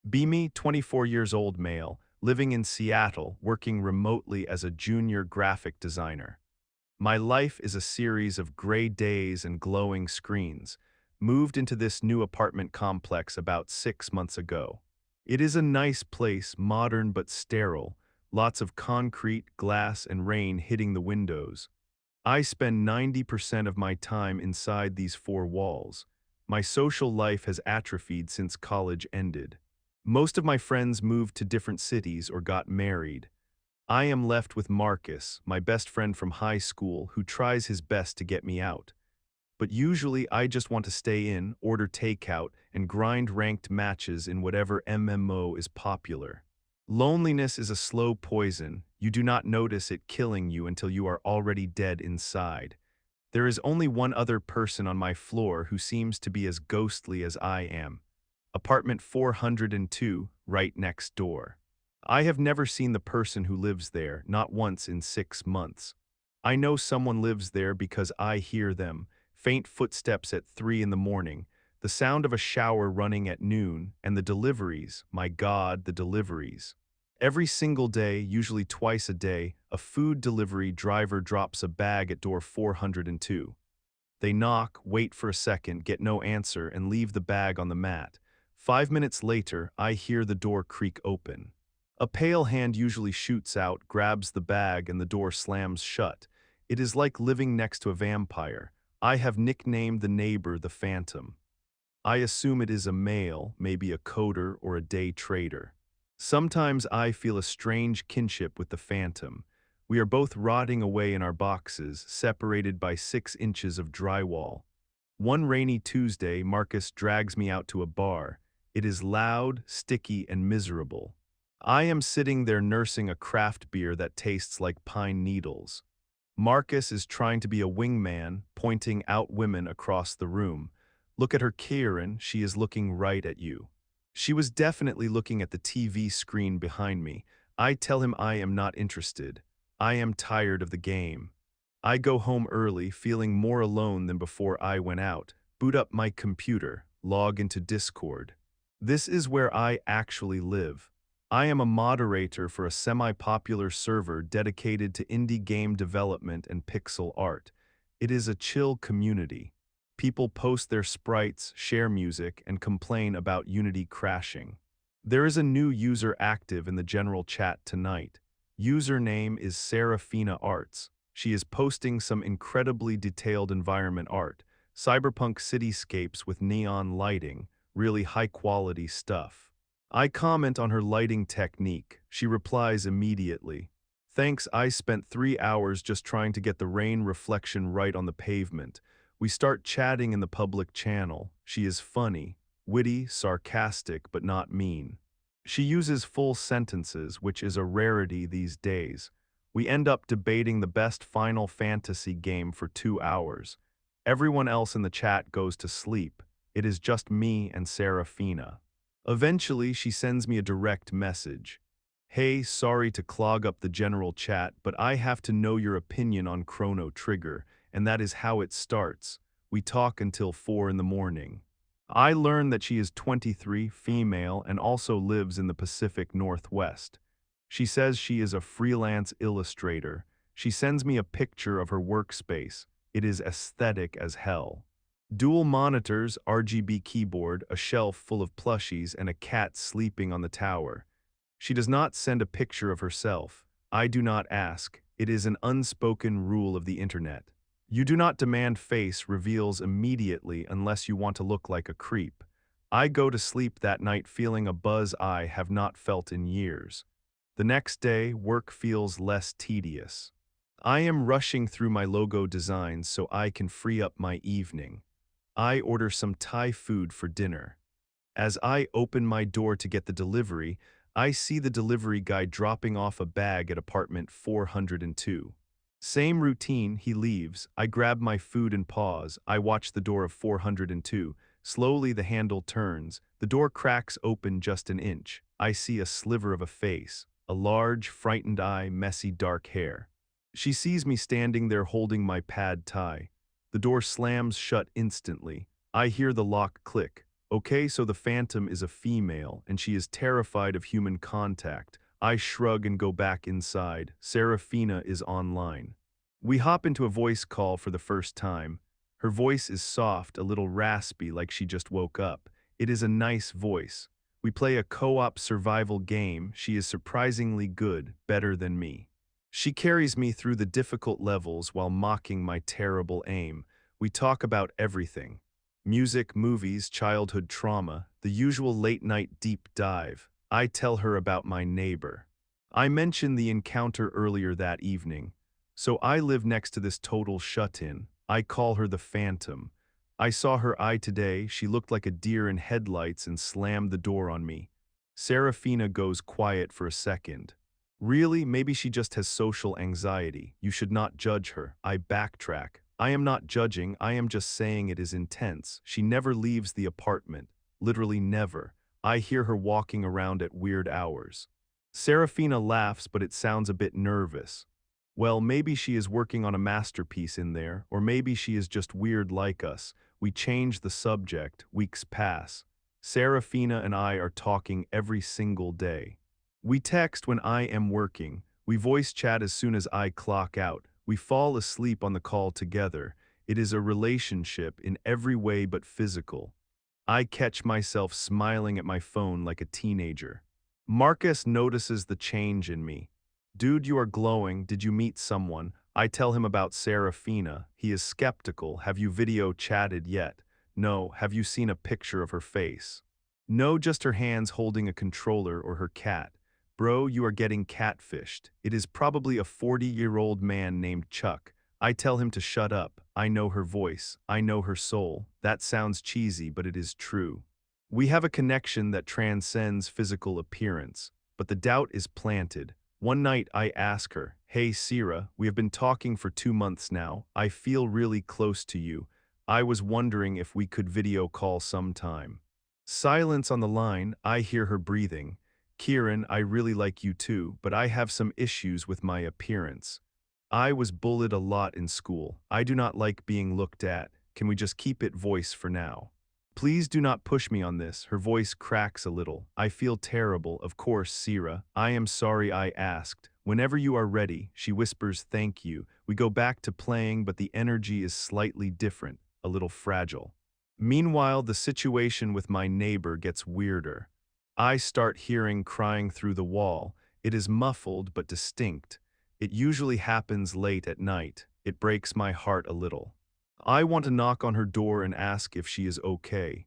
Beamy, 24 years old male, living in Seattle, working remotely as a junior graphic designer. My life is a series of gray days and glowing screens. Moved into this new apartment complex about 6 months ago. It is a nice place, modern but sterile, lots of concrete, glass, and rain hitting the windows. I spend 90% of my time inside these four walls. My social life has atrophied since college ended. Most of my friends moved to different cities or got married. I am left with Marcus, my best friend from high school, who tries his best to get me out. But usually I just want to stay in, order takeout, and grind ranked matches in whatever MMO is popular. Loneliness is a slow poison. You do not notice it killing you until you are already dead inside. There is only one other person on my floor who seems to be as ghostly as I am. Apartment 402, right next door. I have never seen the person who lives there, not once in 6 months. I know someone lives there because I hear them, faint footsteps at 3 in the morning, the sound of a shower running at noon, and the deliveries, my God, the deliveries. Every single day, usually twice a day, a food delivery driver drops a bag at door 402. They knock, wait for a second, get no answer, and leave the bag on the mat. 5 minutes later, I hear the door creak open. A pale hand usually shoots out, grabs the bag, and the door slams shut. It is like living next to a vampire. I have nicknamed the neighbor the Phantom. I assume it is a male, maybe a coder or a day trader. Sometimes I feel a strange kinship with the Phantom. We are both rotting away in our boxes, separated by 6 inches of drywall. One rainy Tuesday, Marcus drags me out to a bar. It is loud, sticky, and miserable. I am sitting there nursing a craft beer that tastes like pine needles. Marcus is trying to be a wingman, pointing out women across the room. Look at her, Kieran, she is looking right at you. She was definitely looking at the TV screen behind me. I tell him I am not interested. I am tired of the game. I go home early, feeling more alone than before I went out, boot up my computer, log into Discord. This is where I actually live. I am a moderator for a semi-popular server dedicated to indie game development and pixel art. It is a chill community. People post their sprites, share music, and complain about Unity crashing. There is a new user active in the general chat tonight. Username is Serafina Arts. She is posting some incredibly detailed environment art, cyberpunk cityscapes with neon lighting, really high-quality stuff. I comment on her lighting technique. She replies immediately. Thanks, I spent 3 hours just trying to get the rain reflection right on the pavement. We start chatting in the public channel. She is funny, witty, sarcastic, but not mean. She uses full sentences, which is a rarity these days. We end up debating the best Final Fantasy game for 2 hours. Everyone else in the chat goes to sleep. It is just me and Serafina. Eventually, she sends me a direct message. Hey, sorry to clog up the general chat, but I have to know your opinion on Chrono Trigger, and that is how it starts. We talk until 4 in the morning. I learn that she is 23, female, and also lives in the Pacific Northwest. She says she is a freelance illustrator. She sends me a picture of her workspace. It is aesthetic as hell. Dual monitors, RGB keyboard, a shelf full of plushies, and a cat sleeping on the tower. She does not send a picture of herself. I do not ask. It is an unspoken rule of the internet. You do not demand face reveals immediately unless you want to look like a creep. I go to sleep that night feeling a buzz I have not felt in years. The next day, work feels less tedious. I am rushing through my logo designs so I can free up my evening. I order some Thai food for dinner. As I open my door to get the delivery, I see the delivery guy dropping off a bag at apartment 402. Same routine, he leaves. I grab my food and pause. I watch the door of 402. Slowly the handle turns. The door cracks open just an inch. I see a sliver of a face. A large, frightened eye, messy dark hair. She sees me standing there holding my pad thai. The door slams shut instantly. I hear the lock click. Okay, so the Phantom is a female, and she is terrified of human contact. I shrug and go back inside. Serafina is online. We hop into a voice call for the first time. Her voice is soft, a little raspy, like she just woke up. It is a nice voice. We play a co-op survival game. She is surprisingly good, better than me. She carries me through the difficult levels while mocking my terrible aim. We talk about everything. Music, movies, childhood trauma, the usual late-night deep dive. I tell her about my neighbor. I mentioned the encounter earlier that evening. So I live next to this total shut-in. I call her the Phantom. I saw her eye today. She looked like a deer in headlights and slammed the door on me. Serafina goes quiet for a second. Really, maybe she just has social anxiety. You should not judge her. I backtrack. I am not judging, I am just saying it is intense. She never leaves the apartment. Literally never. I hear her walking around at weird hours. Serafina laughs, but it sounds a bit nervous. Well, maybe she is working on a masterpiece in there, or maybe she is just weird like us. We change the subject, weeks pass. Serafina and I are talking every single day. We text when I am working. We voice chat as soon as I clock out. We fall asleep on the call together. It is a relationship in every way but physical. I catch myself smiling at my phone like a teenager. Marcus notices the change in me. Dude, you are glowing. Did you meet someone? I tell him about Serafina. He is skeptical. Have you video chatted yet? No. Have you seen a picture of her face? No, just her hands holding a controller or her cat. Bro, you are getting catfished. It is probably a 40-year-old man named Chuck. I tell him to shut up. I know her voice. I know her soul. That sounds cheesy, but it is true. We have a connection that transcends physical appearance, but the doubt is planted. One night I ask her, "Hey Sira, we have been talking for 2 months now. I feel really close to you. I was wondering if we could video call sometime." Silence on the line. I hear her breathing. "Kieran, I really like you too, but I have some issues with my appearance. I was bullied a lot in school. I do not like being looked at. Can we just keep it voice for now? Please do not push me on this." Her voice cracks a little. I feel terrible. Of course, Sira. I am sorry I asked. Whenever you are ready, she whispers thank you. We go back to playing, but the energy is slightly different, a little fragile. Meanwhile, the situation with my neighbor gets weirder. I start hearing crying through the wall. It is muffled but distinct. It usually happens late at night. It breaks my heart a little. I want to knock on her door and ask if she is okay.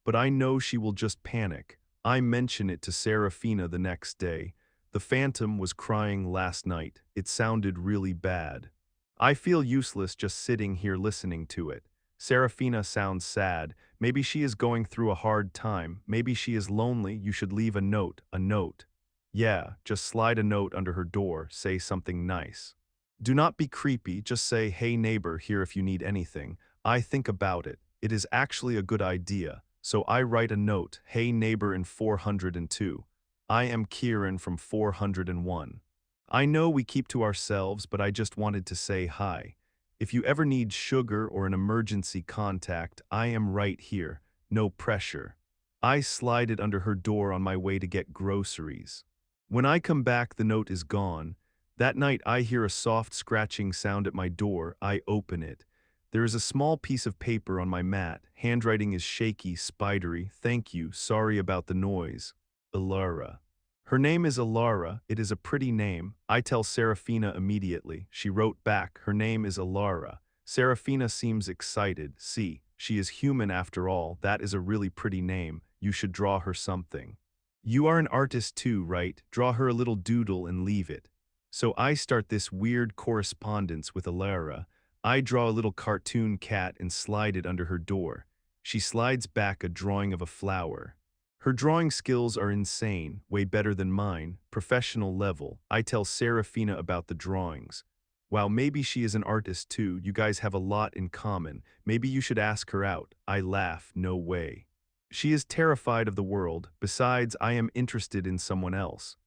But I know she will just panic. I mention it to Serafina the next day. The Phantom was crying last night. It sounded really bad. I feel useless just sitting here listening to it. Serafina sounds sad. Maybe she is going through a hard time. Maybe she is lonely. You should leave a note, a note. Yeah, just slide a note under her door. Say something nice. Do not be creepy. Just say, "Hey neighbor, here if you need anything." I think about it. It is actually a good idea. So I write a note. "Hey neighbor in 402. I am Kieran from 401. I know we keep to ourselves, but I just wanted to say hi. If you ever need sugar or an emergency contact, I am right here. No pressure." I slide it under her door on my way to get groceries. When I come back, the note is gone. That night, I hear a soft scratching sound at my door. I open it. There is a small piece of paper on my mat. Handwriting is shaky, spidery. "Thank you. Sorry about the noise. Ilara." Her name is Ilara. It is a pretty name. I tell Serafina immediately. She wrote back, "Her name is Ilara." Serafina seems excited. See, she is human after all. That is a really pretty name. You should draw her something. You are an artist too, right? Draw her a little doodle and leave it. So I start this weird correspondence with Ilara. I draw a little cartoon cat and slide it under her door. She slides back a drawing of a flower. Her drawing skills are insane, way better than mine, professional level. I tell Serafina about the drawings. Wow, maybe she is an artist too. You guys have a lot in common. Maybe you should ask her out. I laugh, no way. She is terrified of the world. Besides, I am interested in someone else.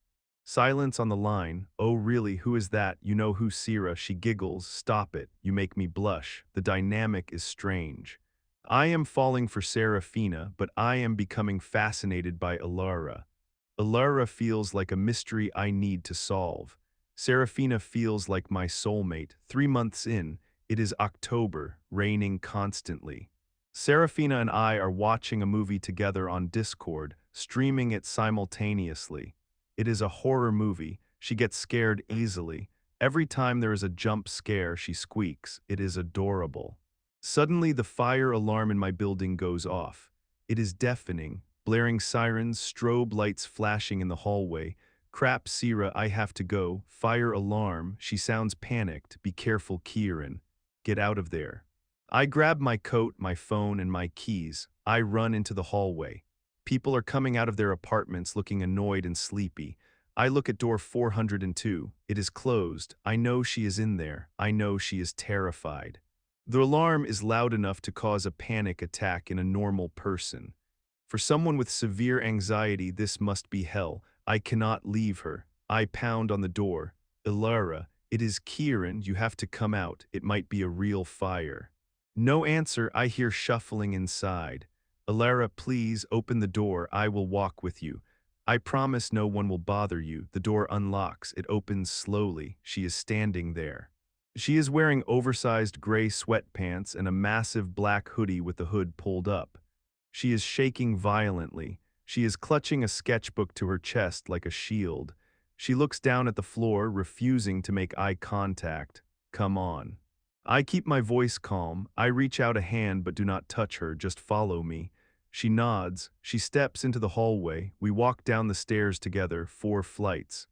Silence on the line. "Oh really, who is that? You know who, Sira?" She giggles. "Stop it. You make me blush. The dynamic is strange." I am falling for Serafina, but I am becoming fascinated by Alara. Alara feels like a mystery I need to solve. Serafina feels like my soulmate. 3 months in, it is October, raining constantly. Serafina and I are watching a movie together on Discord, streaming it simultaneously. It is a horror movie. She gets scared easily. Every time there is a jump scare, she squeaks. It is adorable. Suddenly, the fire alarm in my building goes off. It is deafening, blaring sirens, strobe lights flashing in the hallway. Crap, Sierra, I have to go. Fire alarm. She sounds panicked. Be careful, Kieran. Get out of there. I grab my coat, my phone, and my keys. I run into the hallway. People are coming out of their apartments looking annoyed and sleepy. I look at door 402. It is closed. I know she is in there. I know she is terrified. The alarm is loud enough to cause a panic attack in a normal person. For someone with severe anxiety, this must be hell. I cannot leave her. I pound on the door. Ilara, it is Kieran, you have to come out. It might be a real fire. No answer, I hear shuffling inside. Ilara, please open the door, I will walk with you. I promise no one will bother you. The door unlocks, it opens slowly. She is standing there. She is wearing oversized gray sweatpants and a massive black hoodie with the hood pulled up. She is shaking violently. She is clutching a sketchbook to her chest like a shield. She looks down at the floor, refusing to make eye contact. Come on. I keep my voice calm. I reach out a hand but do not touch her, just follow me. She nods. She steps into the hallway. We walk down the stairs together, 4 flights.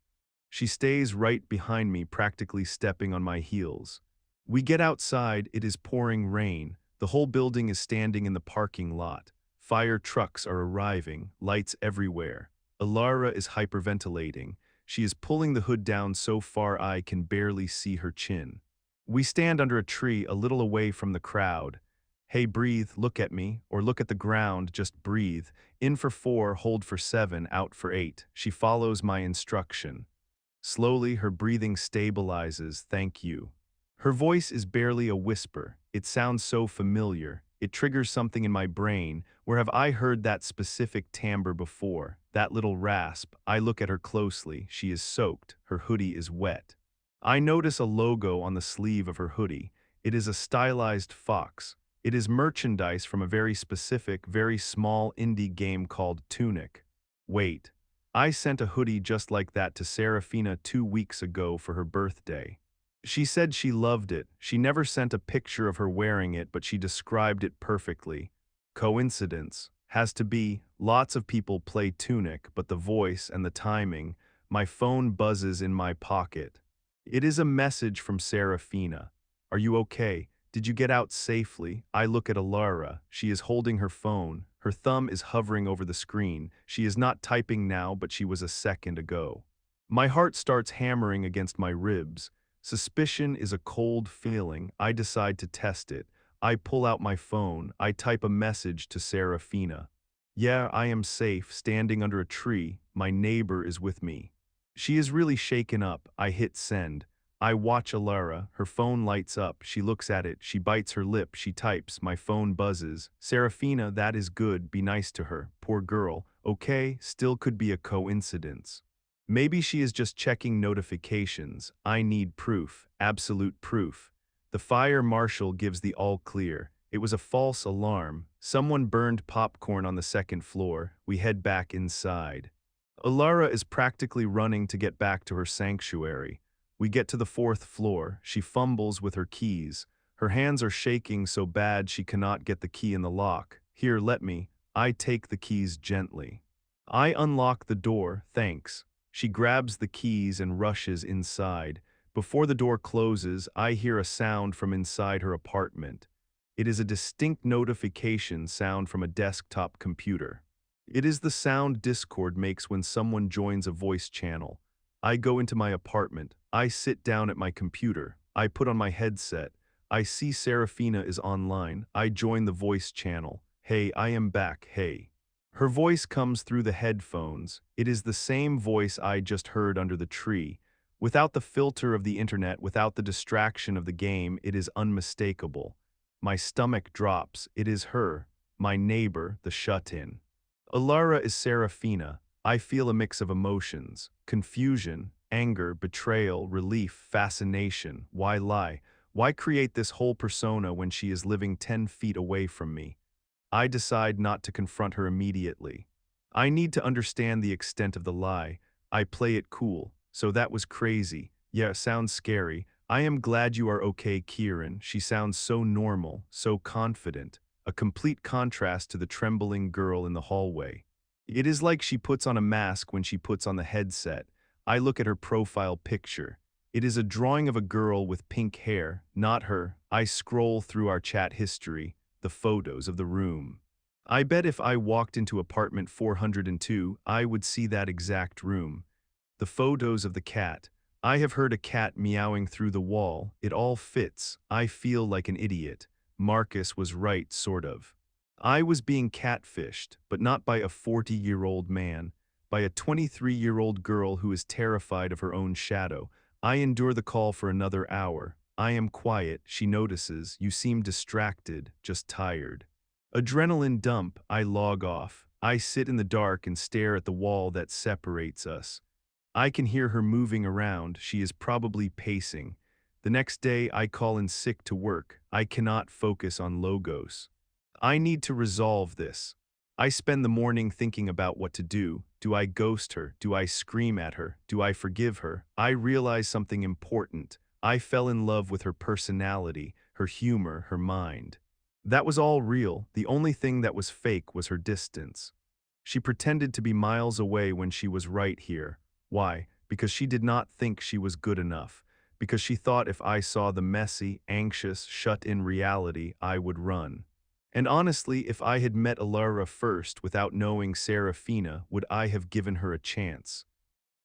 She stays right behind me, practically stepping on my heels. We get outside, it is pouring rain. The whole building is standing in the parking lot. Fire trucks are arriving, lights everywhere. Alara is hyperventilating. She is pulling the hood down so far I can barely see her chin. We stand under a tree a little away from the crowd. Hey, breathe, look at me, or look at the ground, just breathe. In for 4, hold for 7, out for 8. She follows my instruction. Slowly, her breathing stabilizes, thank you. Her voice is barely a whisper. It sounds so familiar. It triggers something in my brain. Where have I heard that specific timbre before? That little rasp. I look at her closely. She is soaked. Her hoodie is wet. I notice a logo on the sleeve of her hoodie. It is a stylized fox. It is merchandise from a very specific, very small indie game called Tunic. Wait. I sent a hoodie just like that to Serafina 2 weeks ago for her birthday. She said she loved it. She never sent a picture of her wearing it, but she described it perfectly. Coincidence. Has to be. Lots of people play Tunic, but the voice and the timing. My phone buzzes in my pocket. It is a message from Serafina. Are you okay? Did you get out safely? I look at Alara. She is holding her phone. Her thumb is hovering over the screen. She is not typing now, but she was a second ago. My heart starts hammering against my ribs. Suspicion is a cold feeling. I decide to test it. I pull out my phone. I type a message to Serafina. Yeah, I am safe, standing under a tree. My neighbor is with me. She is really shaken up. I hit send. I watch Alara. Her phone lights up. She looks at it. She bites her lip. She types. My phone buzzes. Serafina, that is good. Be nice to her. Poor girl. Okay, still could be a coincidence. Maybe she is just checking notifications. I need proof. Absolute proof. The fire marshal gives the all clear. It was a false alarm. Someone burned popcorn on the second floor. We head back inside. Alara is practically running to get back to her sanctuary. We get to the 4th floor. She fumbles with her keys. Her hands are shaking so bad she cannot get the key in the lock. Here, let me. I take the keys gently. I unlock the door, thanks. She grabs the keys and rushes inside. Before the door closes, I hear a sound from inside her apartment. It is a distinct notification sound from a desktop computer. It is the sound Discord makes when someone joins a voice channel. I go into my apartment. I sit down at my computer. I put on my headset. I see Serafina is online. I join the voice channel. Hey, I am back, hey. Her voice comes through the headphones. It is the same voice I just heard under the tree. Without the filter of the internet, without the distraction of the game, it is unmistakable. My stomach drops. It is her, my neighbor, the shut-in. Alara is Serafina. I feel a mix of emotions: confusion, anger, betrayal, relief, fascination. Why lie? Why create this whole persona when she is living 10 feet away from me? I decide not to confront her immediately. I need to understand the extent of the lie. I play it cool. So that was crazy. Yeah, sounds scary. I am glad you are okay, Kieran. She sounds so normal, so confident. A complete contrast to the trembling girl in the hallway. It is like she puts on a mask when she puts on the headset. I look at her profile picture. It is a drawing of a girl with pink hair, not her. I scroll through our chat history, the photos of the room. I bet if I walked into apartment 402, I would see that exact room. The photos of the cat. I have heard a cat meowing through the wall. It all fits. I feel like an idiot. Marcus was right, sort of. I was being catfished, but not by a 40-year-old man, by a 23-year-old girl who is terrified of her own shadow. I endure the call for another hour. I am quiet. She notices. You seem distracted, just tired. Adrenaline dump. I log off. I sit in the dark and stare at the wall that separates us. I can hear her moving around. She is probably pacing. The next day, I call in sick to work. I cannot focus on logos. I need to resolve this. I spend the morning thinking about what to do. Do I ghost her? Do I scream at her? Do I forgive her? I realize something important. I fell in love with her personality, her humor, her mind. That was all real. The only thing that was fake was her distance. She pretended to be miles away when she was right here. Why? Because she did not think she was good enough. Because she thought if I saw the messy, anxious, shut-in reality, I would run. And honestly, if I had met Alara first without knowing Serafina, would I have given her a chance?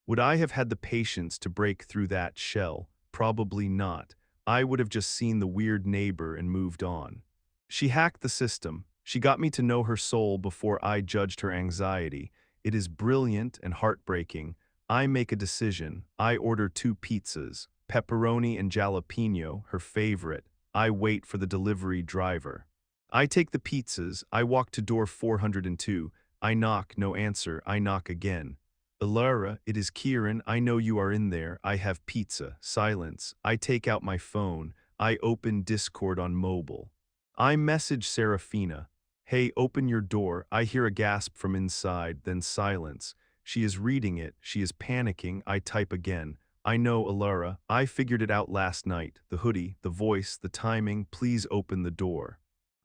Would I have had the patience to break through that shell? Probably not. I would have just seen the weird neighbor and moved on. She hacked the system. She got me to know her soul before I judged her anxiety. It is brilliant and heartbreaking. I make a decision. I order 2 pizzas, pepperoni and jalapeno, her favorite. I wait for the delivery driver. I take the pizzas. I walk to door 402. I knock, no answer. I knock again. Alara, it is Kieran. I know you are in there. I have pizza. Silence. I take out my phone. I open Discord on mobile. I message Serafina. Hey, open your door. I hear a gasp from inside, then silence. She is reading it. She is panicking. I type again. I know, Alara. I figured it out last night. The hoodie, the voice, the timing. Please open the door.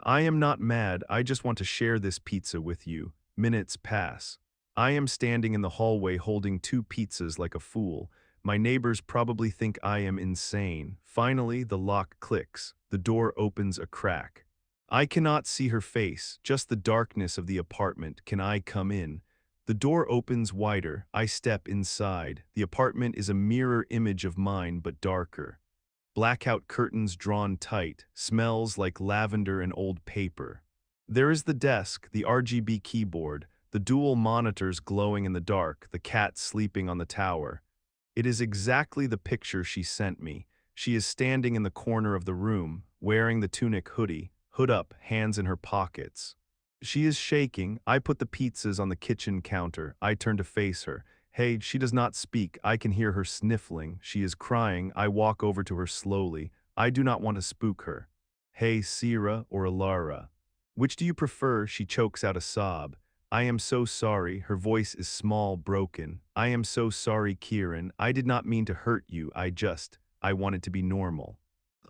I am not mad. I just want to share this pizza with you. Minutes pass. I am standing in the hallway holding 2 pizzas like a fool. My neighbors probably think I am insane. Finally, the lock clicks. The door opens a crack. I cannot see her face, just the darkness of the apartment. Can I come in? The door opens wider. I step inside. The apartment is a mirror image of mine, but darker. Blackout curtains drawn tight, smells like lavender and old paper. There is the desk, the RGB keyboard, the dual monitors glowing in the dark, the cat sleeping on the tower. It is exactly the picture she sent me. She is standing in the corner of the room, wearing the tunic hoodie, hood up, hands in her pockets. She is shaking. I put the pizzas on the kitchen counter. I turn to face her. Hey, she does not speak. I can hear her sniffling. She is crying. I walk over to her slowly. I do not want to spook her. Hey, Sierra or Alara? Which do you prefer? She chokes out a sob. I am so sorry. Her voice is small, broken. I am so sorry, Kieran. I did not mean to hurt you. I wanted to be normal.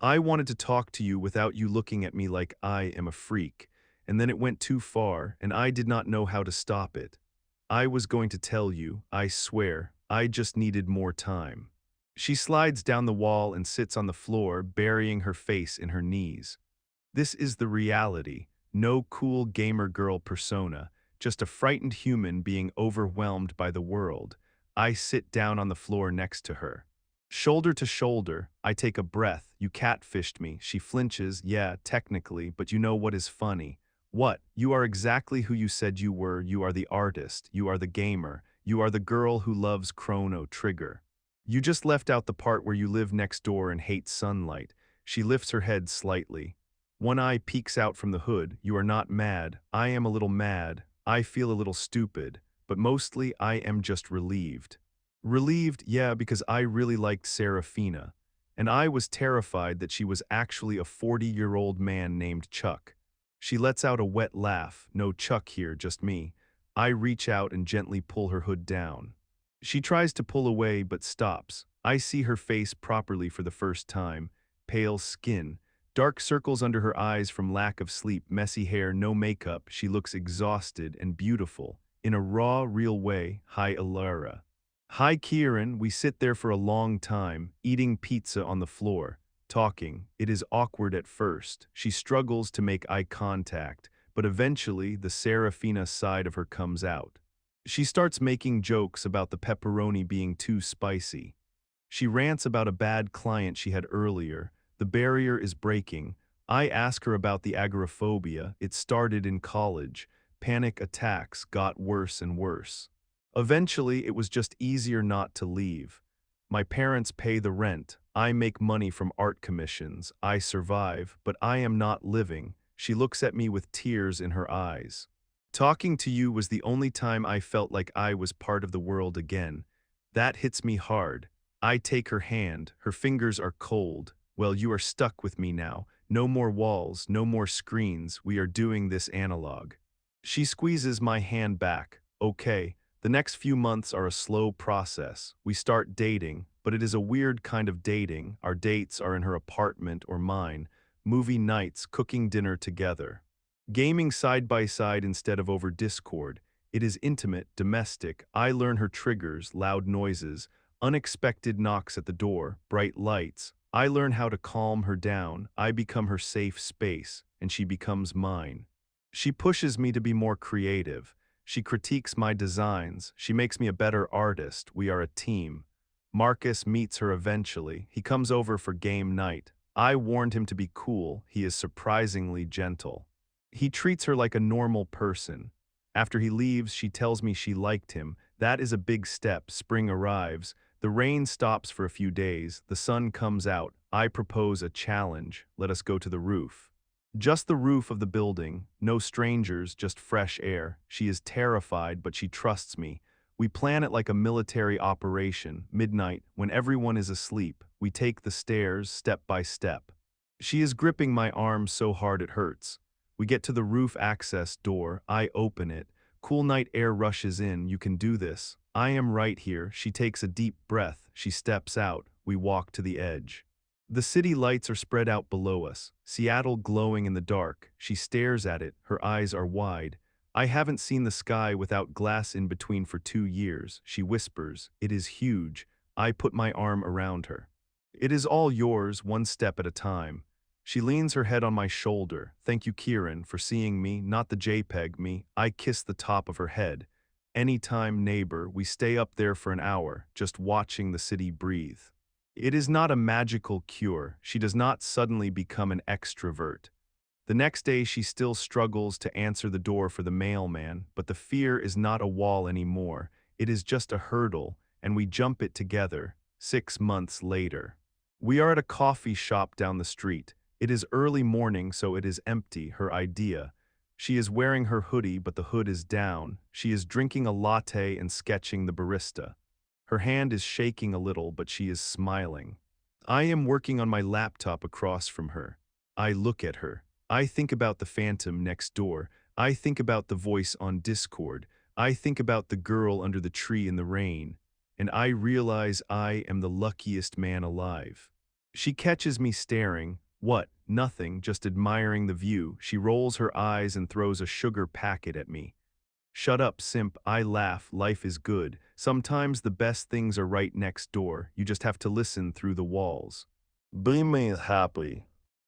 I wanted to talk to you without you looking at me like I am a freak. And then it went too far, and I did not know how to stop it. I was going to tell you, I swear, I just needed more time. She slides down the wall and sits on the floor, burying her face in her knees. This is the reality. No cool gamer girl persona, just a frightened human being overwhelmed by the world. I sit down on the floor next to her. Shoulder to shoulder, I take a breath. You catfished me. She flinches. Yeah, technically, but you know what is funny? What? You are exactly who you said you were. You are the artist. You are the gamer. You are the girl who loves Chrono Trigger. You just left out the part where you live next door and hate sunlight. She lifts her head slightly. One eye peeks out from the hood. You are not mad. I am a little mad. I feel a little stupid. But mostly I am just relieved. Relieved, yeah, because I really liked Serafina. And I was terrified that she was actually a 40-year-old man named Chuck. She lets out a wet laugh. No Chuck here, just me. I reach out and gently pull her hood down. She tries to pull away but stops. I see her face properly for the first time. Pale skin, dark circles under her eyes from lack of sleep, messy hair, no makeup. She looks exhausted and beautiful. In a raw, real way. Hi, Alara. Hi, Kieran. We sit there for a long time, eating pizza on the floor, talking. It is awkward at first. She struggles to make eye contact, but eventually the Serafina side of her comes out. She starts making jokes about the pepperoni being too spicy. She rants about a bad client she had earlier. The barrier is breaking. I ask her about the agoraphobia. It started in college. Panic attacks got worse and worse. Eventually, it was just easier not to leave. My parents pay the rent. I make money from art commissions. I survive, but I am not living. She looks at me with tears in her eyes. Talking to you was the only time I felt like I was part of the world again. That hits me hard. I take her hand. Her fingers are cold. Well, you are stuck with me now. No more walls, no more screens. We are doing this analog. She squeezes my hand back. Okay, the next few months are a slow process. We start dating, but it is a weird kind of dating. Our dates are in her apartment or mine. Movie nights, cooking dinner together. Gaming side by side instead of over Discord. It is intimate, domestic. I learn her triggers, loud noises, unexpected knocks at the door, bright lights. I learn how to calm her down. I become her safe space, and she becomes mine. She pushes me to be more creative. She critiques my designs. She makes me a better artist. We are a team. Marcus meets her eventually. He comes over for game night. I warned him to be cool. He is surprisingly gentle. He treats her like a normal person. After he leaves, she tells me she liked him. That is a big step. Spring arrives. The rain stops for a few days. The sun comes out. I propose a challenge. Let us go to the roof. Just the roof of the building. No strangers, just fresh air. She is terrified, but she trusts me. We plan it like a military operation. Midnight, when everyone is asleep, we take the stairs step by step. She is gripping my arm so hard it hurts. We get to the roof access door. I open it. Cool night air rushes in. You can do this. I am right here. She takes a deep breath. She steps out. We walk to the edge. The city lights are spread out below us. Seattle glowing in the dark. She stares at it. Her eyes are wide. I haven't seen the sky without glass in between for 2 years. She whispers. It is huge. I put my arm around her. It is all yours, one step at a time. She leans her head on my shoulder. Thank you, Kieran, for seeing me, not the JPEG me. I kiss the top of her head. Anytime, neighbor, we stay up there for an hour, just watching the city breathe. It is not a magical cure. She does not suddenly become an extrovert. The next day she still struggles to answer the door for the mailman, but the fear is not a wall anymore. It is just a hurdle, and we jump it together. 6 months later. We are at a coffee shop down the street. It is early morning, so it is empty, her idea. She is wearing her hoodie, but the hood is down. She is drinking a latte and sketching the barista. Her hand is shaking a little, but she is smiling. I am working on my laptop across from her. I look at her. I think about the phantom next door. I think about the voice on Discord. I think about the girl under the tree in the rain. And I realize I am the luckiest man alive. She catches me staring. What? Nothing, just admiring the view. She rolls her eyes and throws a sugar packet at me. Shut up, simp. I laugh. Life is good. Sometimes the best things are right next door. You just have to listen through the walls. Be me happy.